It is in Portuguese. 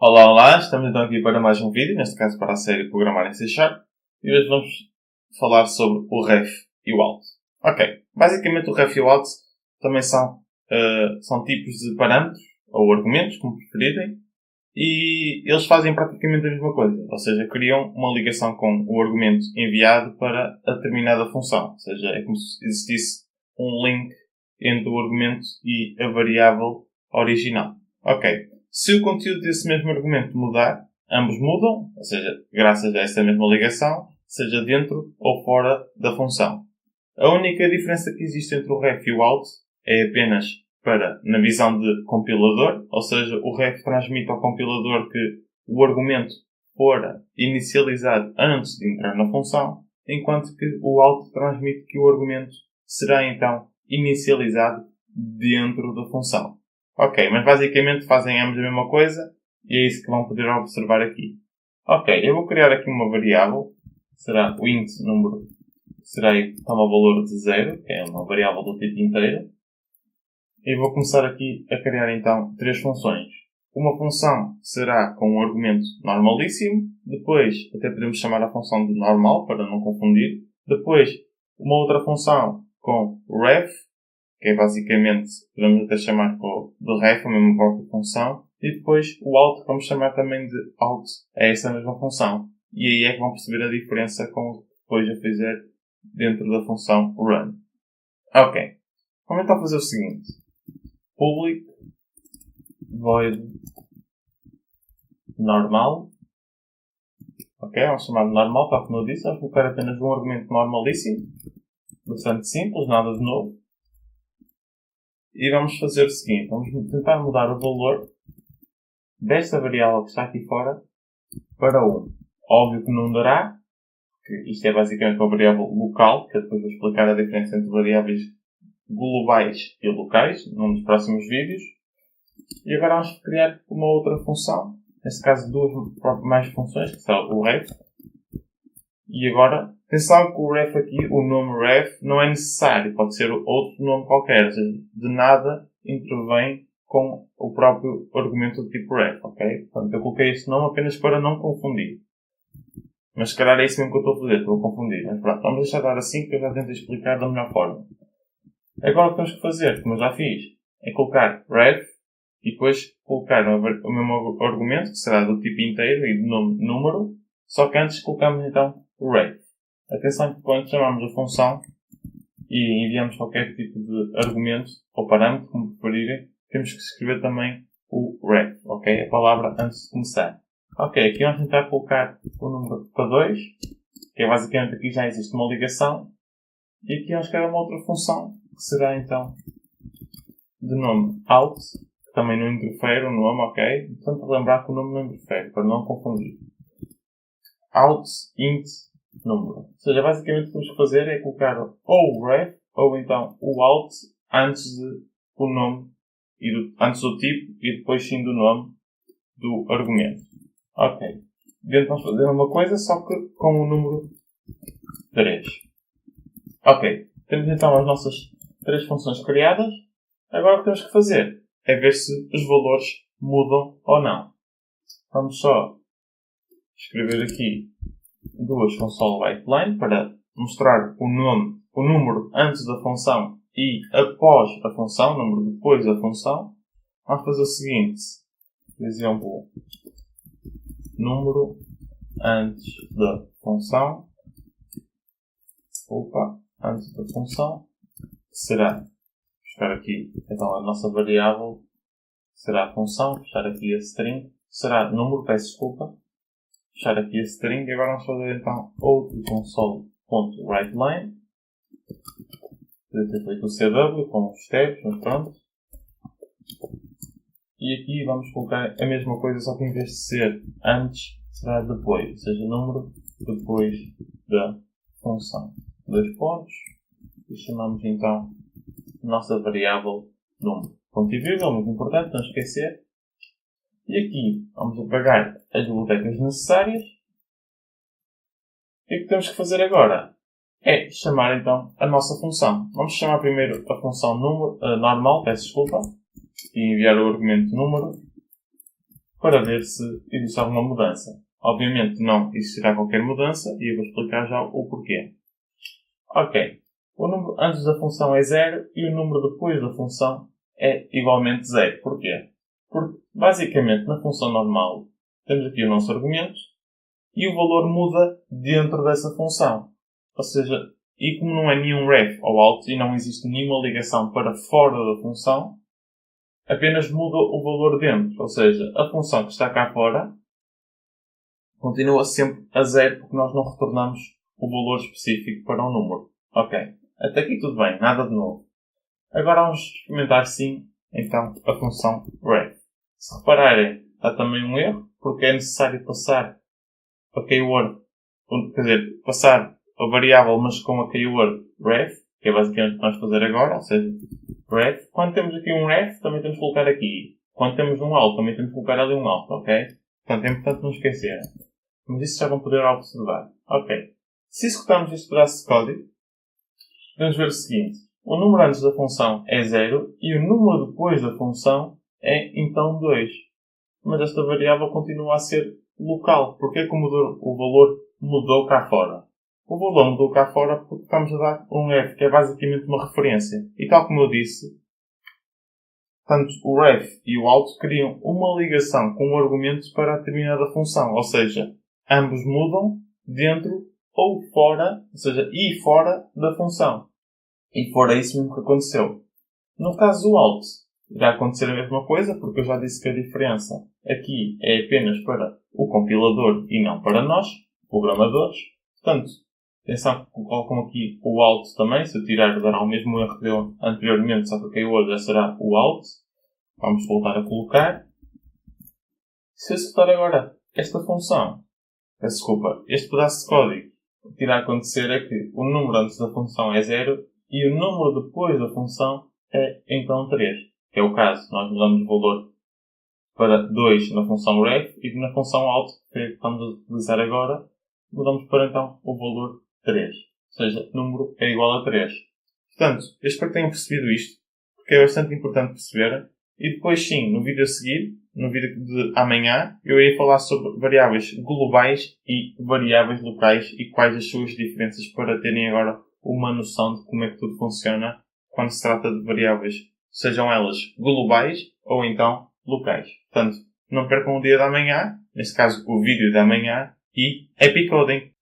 Olá, olá! Estamos então aqui para mais um vídeo, neste caso para a série Programar em C#, e hoje vamos falar sobre o ref e o alt. Ok, basicamente o ref e o alt também são tipos de parâmetros, ou argumentos, como preferirem, e eles fazem praticamente a mesma coisa, ou seja, criam uma ligação com o argumento enviado para a determinada função, ou seja, é como se existisse um link entre o argumento e a variável original. Ok. Se o conteúdo desse mesmo argumento mudar, ambos mudam, ou seja, graças a essa mesma ligação, seja dentro ou fora da função. A única diferença que existe entre o ref e o alt é apenas na visão de compilador, ou seja, o ref transmite ao compilador que o argumento fora inicializado antes de entrar na função, enquanto que o alt transmite que o argumento será então inicializado dentro da função. Ok, mas basicamente fazem ambos a mesma coisa e é isso que vão poder observar aqui. Ok, eu vou criar aqui uma variável, será o int número, toma o valor de 0, que é uma variável do tipo inteiro. E vou começar aqui a criar então três funções. Uma função será com um argumento normalíssimo, depois até podemos chamar a função de normal para não confundir, depois uma outra função com ref, que é basicamente, podemos até chamar de ref, a mesma própria função, e depois o alt, que vamos chamar também de alt, é essa mesma função. E aí é que vão perceber a diferença com o que depois eu fizer dentro da função run. Ok. Vamos então fazer o seguinte. Public void normal. Ok, vamos chamar de normal, tal como eu disse. Vamos colocar apenas um argumento normalíssimo. Bastante simples, nada de novo. E vamos fazer o seguinte, vamos tentar mudar o valor desta variável que está aqui fora para 1. Óbvio que não dará, porque isto é basicamente uma variável local, que eu depois vou explicar a diferença entre variáveis globais e locais, num dos próximos vídeos. E agora vamos criar uma outra função, neste caso mais funções, que são o ref. E agora, atenção que o ref aqui, o nome ref, não é necessário. Pode ser outro nome qualquer. Ou seja, de nada intervém com o próprio argumento do tipo ref, ok? Portanto, eu coloquei este nome apenas para não confundir. Mas se calhar é isso mesmo que eu estou a fazer, estou a confundir. Mas pronto, vamos deixar dar assim que eu já tento explicar da melhor forma. Agora o que temos que fazer, como eu já fiz, é colocar ref e depois colocar o mesmo argumento, que será do tipo inteiro e de nome número, só que antes colocamos então o ref. Atenção que quando chamamos a função e enviamos qualquer tipo de argumento ou parâmetro, como preferirem, temos que escrever também o ref, ok? A palavra antes de começar. Ok, aqui vamos tentar colocar o número para 2, que é basicamente aqui já existe uma ligação, e aqui vamos criar uma outra função, que será então de nome alt, que também não interfere o nome, ok? Portanto, lembrar que o nome não interfere, para não confundir. Alt int número. Ou seja, basicamente o que temos que fazer é colocar ou o ref ou então o alt antes do nome, antes do tipo e depois sim do nome do argumento. Ok. Dentro vamos fazer uma coisa, só que com o número 3. Ok. Temos então as nossas três funções criadas. Agora o que temos que fazer é ver se os valores mudam ou não. Vamos só escrever aqui duas console.writeLine para mostrar o número antes da função e após a função, o número depois da função. Vamos fazer o seguinte, por exemplo, número antes da função, antes da função, será, buscar aqui então a nossa variável, será a função, fechar aqui a string, será número, peço desculpa, fechar aqui a string e agora vamos fazer então outro console.writeLine. Podia ter feito o CW com os tabs, mas pronto. E aqui vamos colocar a mesma coisa, só que em vez de ser antes, será depois, ou seja, número depois da função. 2 pontos. E chamamos então a nossa variável número. Ponto e vírgula, muito importante, não esquecer. E aqui vamos apagar as bibliotecas necessárias. E o que temos que fazer agora é chamar então a nossa função. Vamos chamar primeiro a função normal, peço desculpa, e enviar o argumento número para ver se existe alguma mudança. Obviamente não existirá qualquer mudança e eu vou explicar já o porquê. Ok. O número antes da função é 0 e o número depois da função é igualmente 0. Porquê? Porque, basicamente, na função normal, temos aqui o nosso argumento e o valor muda dentro dessa função. Ou seja, e como não é nenhum ref ou alt e não existe nenhuma ligação para fora da função, apenas muda o valor dentro. Ou seja, a função que está cá fora continua sempre a 0 porque nós não retornamos o valor específico para um número. Ok. Até aqui tudo bem, nada de novo. Agora vamos experimentar sim, então, a função ref. Se repararem, há também um erro, porque é necessário passar a keyword, quer dizer, passar a variável, mas com a keyword ref, que é basicamente o que vamos fazer agora, ou seja, ref. Quando temos aqui um ref, também temos que colocar aqui. Quando temos um alt, também temos que colocar ali um alt, ok? Portanto, é importante não esquecer. Mas isso já vão poder observar. Ok. Se executarmos este pedaço de código, podemos ver o seguinte. O número antes da função é 0 e o número depois da função é então 2. Mas esta variável continua a ser local. Porquê que o valor mudou cá fora? O valor mudou cá fora porque estamos a dar um ref, que é basicamente uma referência. E tal como eu disse, tanto o ref e o alt criam uma ligação com o argumento para determinada função. Ou seja, ambos mudam dentro ou fora, ou seja, e fora da função. E fora isso mesmo que aconteceu. No caso do alt, irá acontecer a mesma coisa, porque eu já disse que a diferença aqui é apenas para o compilador e não para nós, programadores. Portanto, atenção que colocam aqui o alt também. Se eu tirar, dará o mesmo erro que deu anteriormente, só que aqui hoje já será o alt. Vamos voltar a colocar. Se eu executar agora esta função, desculpa, este pedaço de código, o que irá acontecer é que o número antes da função é 0 e o número depois da função é então 3. Que é o caso. Nós mudamos o valor para 2 na função ref e na função alt, que estamos a utilizar agora, mudamos para então o valor 3. Ou seja, o número é igual a 3. Portanto, eu espero que tenham percebido isto, porque é bastante importante perceber. E depois sim, no vídeo a seguir, no vídeo de amanhã, eu irei falar sobre variáveis globais e variáveis locais e quais as suas diferenças para terem agora uma noção de como é que tudo funciona quando se trata de variáveis, sejam elas globais ou então locais. Portanto, não percam o dia de amanhã, neste caso o vídeo de amanhã, e Happy Coding!